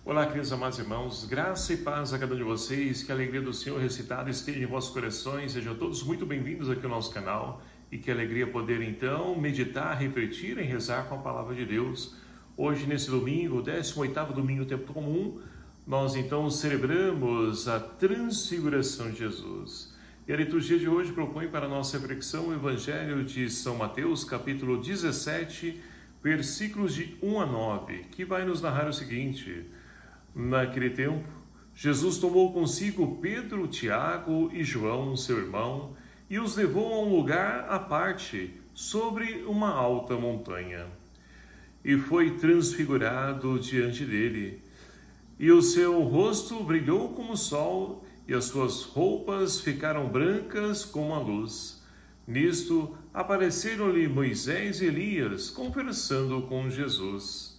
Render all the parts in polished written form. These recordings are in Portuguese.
Olá, queridos amados irmãos, graça e paz a cada um de vocês, que a alegria do Senhor recitada esteja em vossos corações, sejam todos muito bem-vindos aqui ao nosso canal e que alegria poder então meditar, refletir e rezar com a palavra de Deus. Hoje, nesse domingo, o 18º domingo do tempo comum, nós então celebramos a transfiguração de Jesus. E a liturgia de hoje propõe para a nossa reflexão o Evangelho de São Mateus, capítulo 17, versículos de 1 a 9, que vai nos narrar o seguinte: naquele tempo, Jesus tomou consigo Pedro, Tiago e João, seu irmão, e os levou a um lugar à parte, sobre uma alta montanha. E foi transfigurado diante dele, e o seu rosto brilhou como o sol, e as suas roupas ficaram brancas como a luz. Nisto apareceram-lhe Moisés e Elias, conversando com Jesus.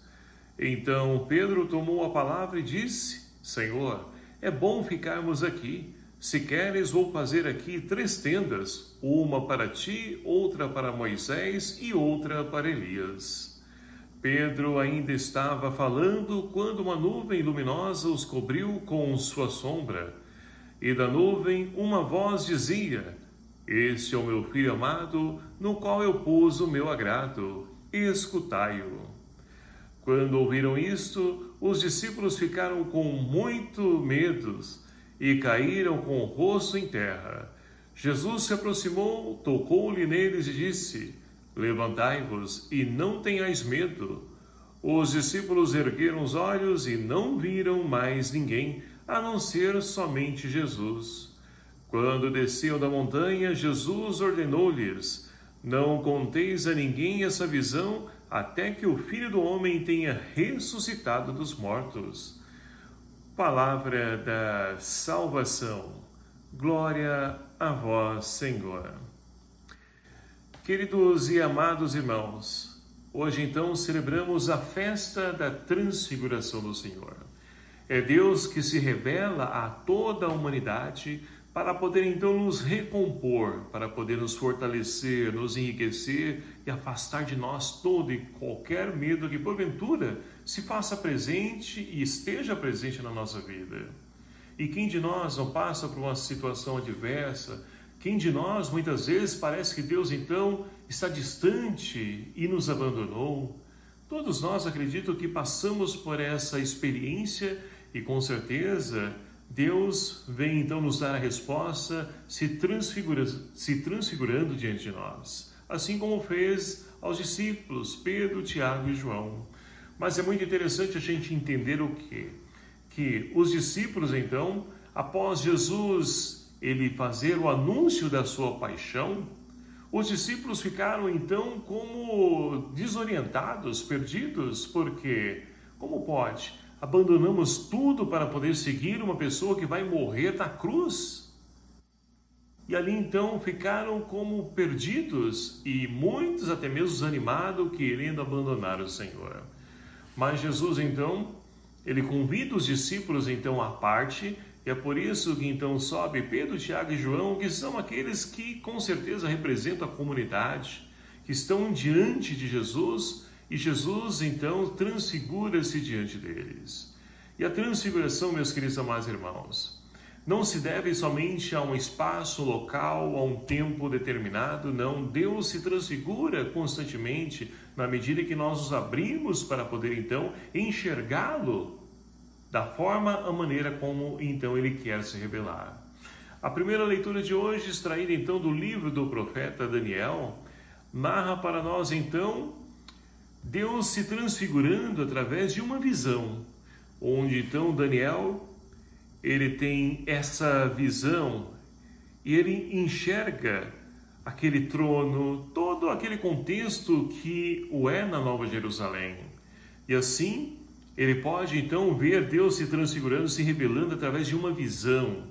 Então Pedro tomou a palavra e disse: Senhor, é bom ficarmos aqui. Se queres, vou fazer aqui 3 tendas, uma para ti, outra para Moisés e outra para Elias. Pedro ainda estava falando quando uma nuvem luminosa os cobriu com sua sombra. E da nuvem uma voz dizia: Este é o meu filho amado, no qual eu pus o meu agrado. Escutai-o. Quando ouviram isto, os discípulos ficaram com muito medo e caíram com o rosto em terra. Jesus se aproximou, tocou-lhe neles e disse: Levantai-vos e não tenhais medo. Os discípulos ergueram os olhos e não viram mais ninguém, a não ser somente Jesus. Quando desciam da montanha, Jesus ordenou-lhes: Não conteis a ninguém essa visão, até que o Filho do Homem tenha ressuscitado dos mortos. Palavra da salvação. Glória a vós, Senhor. Queridos e amados irmãos, hoje então celebramos a festa da transfiguração do Senhor. É Deus que se revela a toda a humanidade para poder então nos recompor, para poder nos fortalecer, nos enriquecer e afastar de nós todo e qualquer medo que porventura se faça presente e esteja presente na nossa vida. E quem de nós não passa por uma situação adversa? Quem de nós muitas vezes parece que Deus então está distante e nos abandonou? Todos nós acredito que passamos por essa experiência e com certeza Deus vem então nos dar a resposta se transfigurando diante de nós, assim como fez aos discípulos Pedro, Tiago e João. Mas é muito interessante a gente entender o quê? Que os discípulos então, após Jesus ele fazer o anúncio da sua paixão, os discípulos ficaram então como desorientados, perdidos, porque como pode? Abandonamos tudo para poder seguir uma pessoa que vai morrer na cruz? E ali então ficaram como perdidos e muitos até mesmo desanimados, querendo abandonar o Senhor. Mas Jesus então, ele convida os discípulos então à parte, e é por isso que então sobe Pedro, Tiago e João, que são aqueles que com certeza representam a comunidade, que estão diante de Jesus. E Jesus, então, transfigura-se diante deles. E a transfiguração, meus queridos amados irmãos, não se deve somente a um espaço local, a um tempo determinado, não. Deus se transfigura constantemente na medida que nós nos abrimos para poder, então, enxergá-lo da forma, a maneira como, então, Ele quer se revelar. A primeira leitura de hoje, extraída, então, do livro do profeta Daniel, narra para nós, então, Deus se transfigurando através de uma visão, onde então Daniel, ele tem essa visão e ele enxerga aquele trono, todo aquele contexto que o é na Nova Jerusalém. E assim, ele pode então ver Deus se transfigurando, se revelando através de uma visão.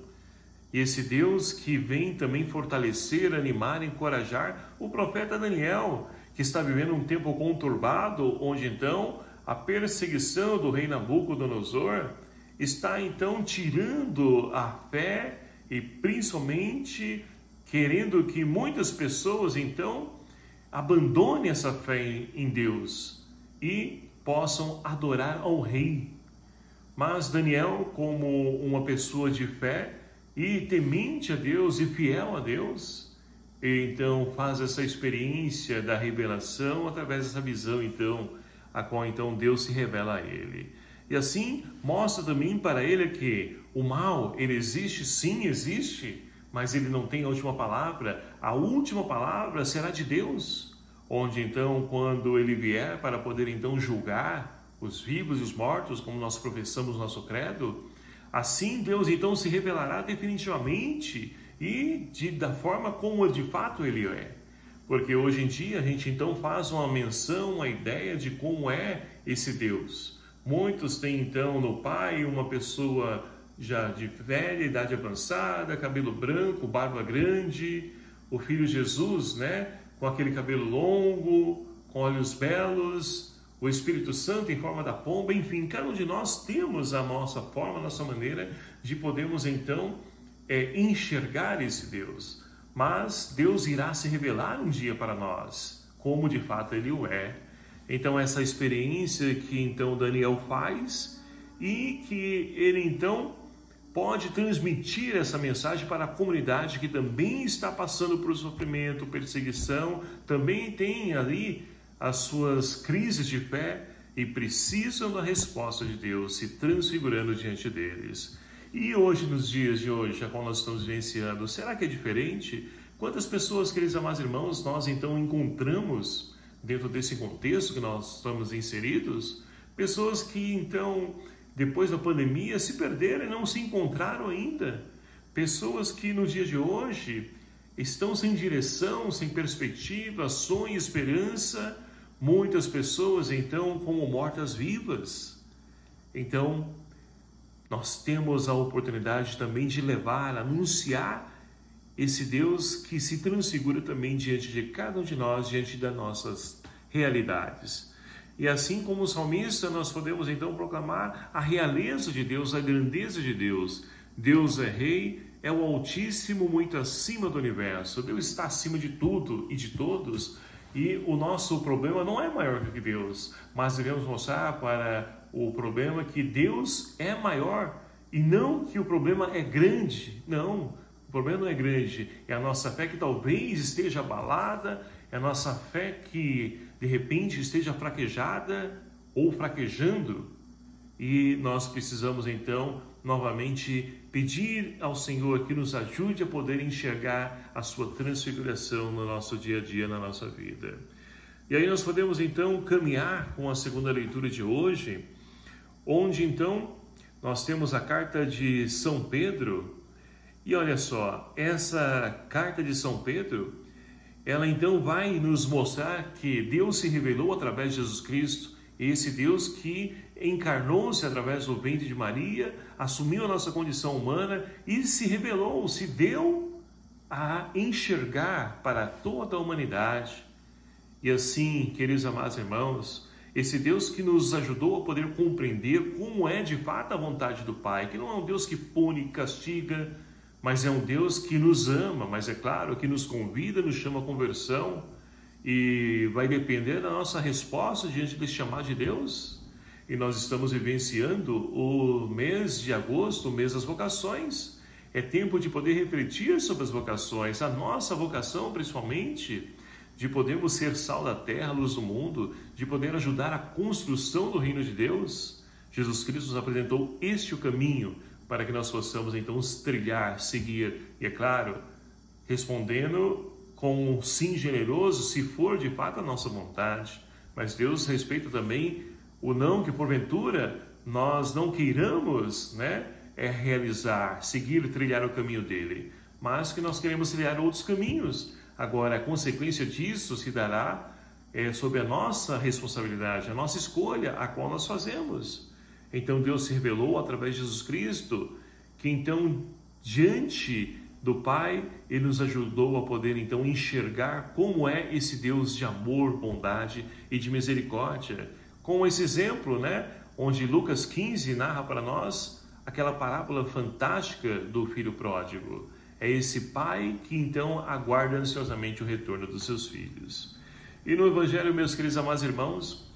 E esse Deus que vem também fortalecer, animar, encorajar o profeta Daniel, que está vivendo um tempo conturbado, onde então a perseguição do rei Nabucodonosor está então tirando a fé e principalmente querendo que muitas pessoas então abandonem essa fé em Deus e possam adorar ao rei. Mas Daniel, como uma pessoa de fé e temente a Deus e fiel a Deus, então faz essa experiência da revelação através dessa visão, então, a qual então Deus se revela a ele. E assim mostra também para ele que o mal, ele existe, sim, existe, mas ele não tem a última palavra. A última palavra será de Deus, onde então, quando ele vier para poder então julgar os vivos e os mortos, como nós professamos no nosso credo, assim Deus então se revelará definitivamente e da forma como de fato ele é. Porque hoje em dia a gente então faz uma menção, uma ideia de como é esse Deus. Muitos têm então no pai uma pessoa já de velha, idade avançada, cabelo branco, barba grande, o filho Jesus, né, com aquele cabelo longo, com olhos belos, o Espírito Santo em forma da pomba, enfim, cada um de nós temos a nossa forma, a nossa maneira de podermos então enxergar esse Deus. Mas Deus irá se revelar um dia para nós, como de fato Ele o é. Então essa experiência que então Daniel faz e que ele então pode transmitir essa mensagem para a comunidade que também está passando por sofrimento, perseguição, também tem ali as suas crises de fé e precisam da resposta de Deus se transfigurando diante deles. E hoje, nos dias de hoje, a qual nós estamos vivenciando, será que é diferente? Quantas pessoas, queridos amados irmãos, nós então encontramos dentro desse contexto que nós estamos inseridos? Pessoas que então, depois da pandemia, se perderam e não se encontraram ainda. Pessoas que no dia de hoje estão sem direção, sem perspectiva, sonho, esperança. Muitas pessoas então como mortas-vivas. Então, nós temos a oportunidade também de levar, anunciar esse Deus que se transfigura também diante de cada um de nós, diante das nossas realidades. E assim como o salmista, nós podemos então proclamar a realeza de Deus, a grandeza de Deus. Deus é Rei, é o Altíssimo, muito acima do universo. Deus está acima de tudo e de todos. E o nosso problema não é maior do que Deus, mas devemos mostrar para o problema que Deus é maior e não que o problema é grande. Não, o problema não é grande, é a nossa fé que talvez esteja abalada, é a nossa fé que de repente esteja fraquejada ou fraquejando. E nós precisamos então novamente pedir ao Senhor que nos ajude a poder enxergar a sua transfiguração no nosso dia a dia, na nossa vida. E aí nós podemos então caminhar com a segunda leitura de hoje, onde então nós temos a carta de São Pedro. E olha só, essa carta de São Pedro, ela então vai nos mostrar que Deus se revelou através de Jesus Cristo, esse Deus que encarnou-se através do ventre de Maria, assumiu a nossa condição humana e se revelou, se deu a enxergar para toda a humanidade. E assim, queridos amados irmãos, esse Deus que nos ajudou a poder compreender como é de fato a vontade do Pai, que não é um Deus que pune e castiga, mas é um Deus que nos ama, mas é claro, que nos convida, nos chama à conversão, e vai depender da nossa resposta diante desse chamado de Deus. E nós estamos vivenciando o mês de agosto, o mês das vocações. É tempo de poder refletir sobre as vocações, a nossa vocação principalmente, de podermos ser sal da terra, luz do mundo, de poder ajudar a construção do reino de Deus. Jesus Cristo nos apresentou este o caminho para que nós possamos então trilhar, seguir, e é claro, respondendo com um sim generoso, se for de fato a nossa vontade. Mas Deus respeita também o não que porventura nós não queiramos, realizar, seguir, trilhar o caminho dele, mas que nós queremos trilhar outros caminhos. Agora, a consequência disso se dará sob a nossa responsabilidade, a nossa escolha, a qual nós fazemos. Então Deus se revelou através de Jesus Cristo, que então diante do Pai, Ele nos ajudou a poder então enxergar como é esse Deus de amor, bondade e de misericórdia. Com esse exemplo, onde Lucas 15 narra para nós aquela parábola fantástica do filho pródigo. É esse pai que então aguarda ansiosamente o retorno dos seus filhos. E no Evangelho, meus queridos amados irmãos,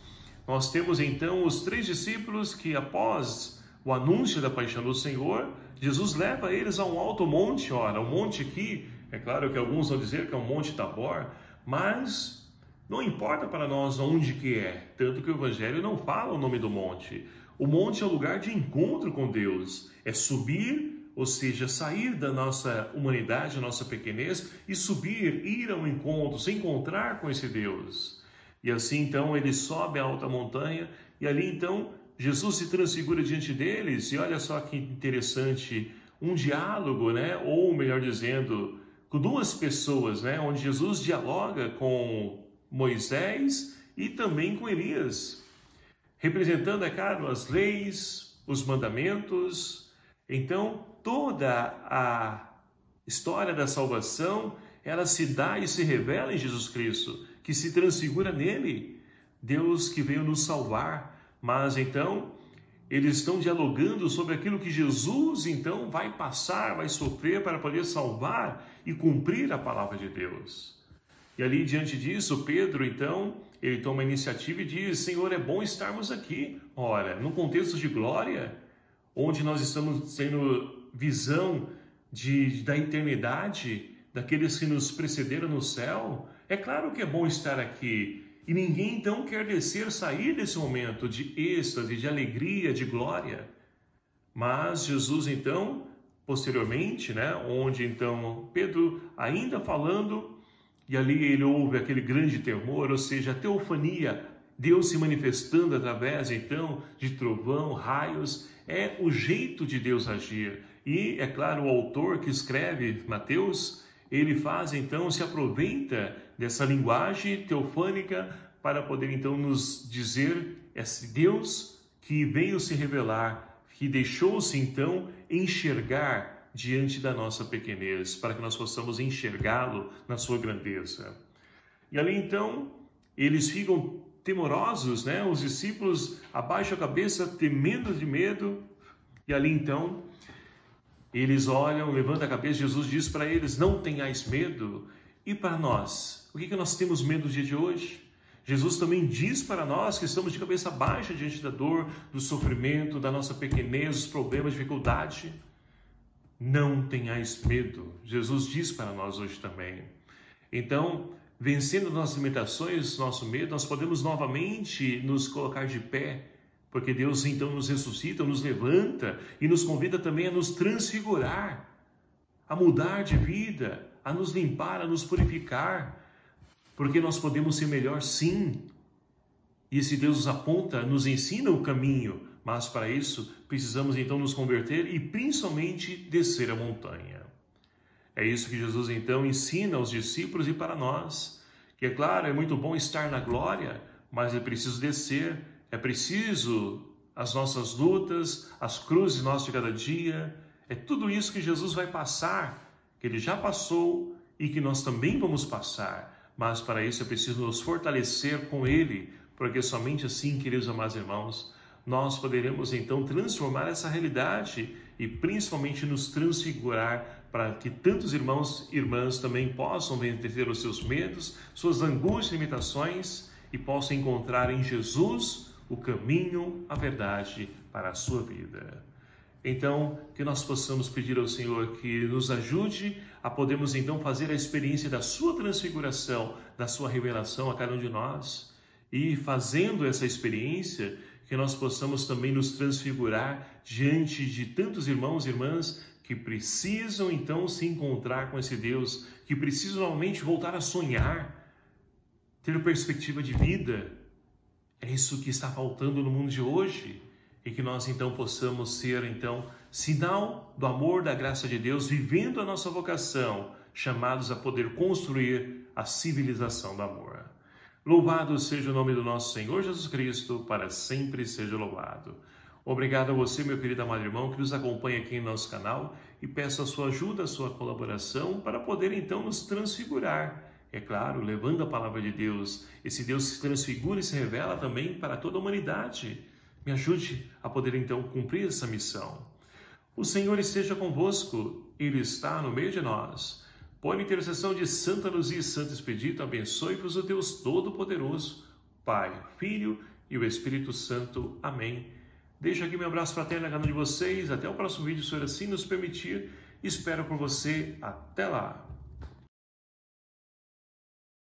nós temos então os 3 discípulos que após o anúncio da paixão do Senhor, Jesus leva eles a um alto monte. Ora, o monte aqui, é claro que alguns vão dizer que é o Monte Tabor, mas não importa para nós onde que é, tanto que o Evangelho não fala o nome do monte. O monte é o lugar de encontro com Deus, é subir, ou seja, sair da nossa humanidade, da nossa pequenez e subir, ir ao encontro, se encontrar com esse Deus. E assim então ele sobe a alta montanha e ali então Jesus se transfigura diante deles e olha só que interessante, um diálogo, né? Ou melhor dizendo, com duas pessoas, né? Onde Jesus dialoga com Moisés e também com Elias, representando, é claro, as leis, os mandamentos. Então, toda a história da salvação, ela se dá e se revela em Jesus Cristo, que se transfigura nele, Deus que veio nos salvar. Mas então, eles estão dialogando sobre aquilo que Jesus então vai passar, vai sofrer para poder salvar e cumprir a palavra de Deus. E ali diante disso, Pedro então, ele toma a iniciativa e diz: Senhor, é bom estarmos aqui. Ora, num contexto de glória, onde nós estamos tendo visão da eternidade, daqueles que nos precederam no céu, é claro que é bom estar aqui. E ninguém então quer descer, sair desse momento de êxtase, de alegria, de glória. Mas Jesus então, posteriormente, né, onde então Pedro ainda falando, e ali ele ouve aquele grande temor, ou seja, a teofania, Deus se manifestando através então de trovão, raios, é o jeito de Deus agir. E é claro, o autor que escreve Mateus, ele faz então, se aproveita dessa linguagem teofânica para poder então nos dizer esse Deus que veio se revelar, que deixou-se então enxergar diante da nossa pequenez, para que nós possamos enxergá-lo na sua grandeza. E ali então, eles ficam temorosos, né? Os discípulos abaixam a cabeça, temendo de medo, e ali então, eles olham, levantam a cabeça, Jesus diz para eles: não tenhais medo. E para nós, o que nós temos medo no dia de hoje? Jesus também diz para nós que estamos de cabeça baixa diante da dor, do sofrimento, da nossa pequenez, dos problemas, dificuldade. Não tenhais medo. Jesus diz para nós hoje também. Então, vencendo nossas limitações, nosso medo, nós podemos novamente nos colocar de pé, porque Deus então nos ressuscita, nos levanta e nos convida também a nos transfigurar, a mudar de vida, a nos limpar, a nos purificar, porque nós podemos ser melhor sim. E esse Deus nos aponta, nos ensina o caminho, mas para isso precisamos então nos converter e principalmente descer a montanha. É isso que Jesus então ensina aos discípulos e para nós, que é claro, é muito bom estar na glória, mas é preciso descer, é preciso as nossas lutas, as cruzes nossas de cada dia, é tudo isso que Jesus vai passar, que Ele já passou e que nós também vamos passar. Mas para isso é preciso nos fortalecer com Ele, porque somente assim, queridos amados irmãos, nós poderemos então transformar essa realidade e principalmente nos transfigurar para que tantos irmãos e irmãs também possam vencer os seus medos, suas angústias e limitações e possam encontrar em Jesus o caminho, a verdade para a sua vida. Então, que nós possamos pedir ao Senhor que nos ajude a podermos então fazer a experiência da sua transfiguração, da sua revelação a cada um de nós. E fazendo essa experiência, que nós possamos também nos transfigurar diante de tantos irmãos e irmãs que precisam então se encontrar com esse Deus, que precisam realmente voltar a sonhar, ter perspectiva de vida. É isso que está faltando no mundo de hoje. E que nós então possamos ser então sinal do amor, da graça de Deus, vivendo a nossa vocação, chamados a poder construir a civilização do amor. Louvado seja o nome do nosso Senhor Jesus Cristo, para sempre seja louvado. Obrigado a você, meu querido amado irmão, que nos acompanha aqui em nosso canal e peço a sua ajuda, a sua colaboração para poder então nos transfigurar. É claro, levando a palavra de Deus, esse Deus se transfigura e se revela também para toda a humanidade. Me ajude a poder então cumprir essa missão. O Senhor esteja convosco, Ele está no meio de nós. Por intercessão de Santa Luzia e Santo Expedito, abençoe-vos o Deus Todo-Poderoso, Pai, Filho e o Espírito Santo. Amém. Deixo aqui meu abraço fraterno na cada um de vocês. Até o próximo vídeo, se assim nos permitir. Espero por você. Até lá!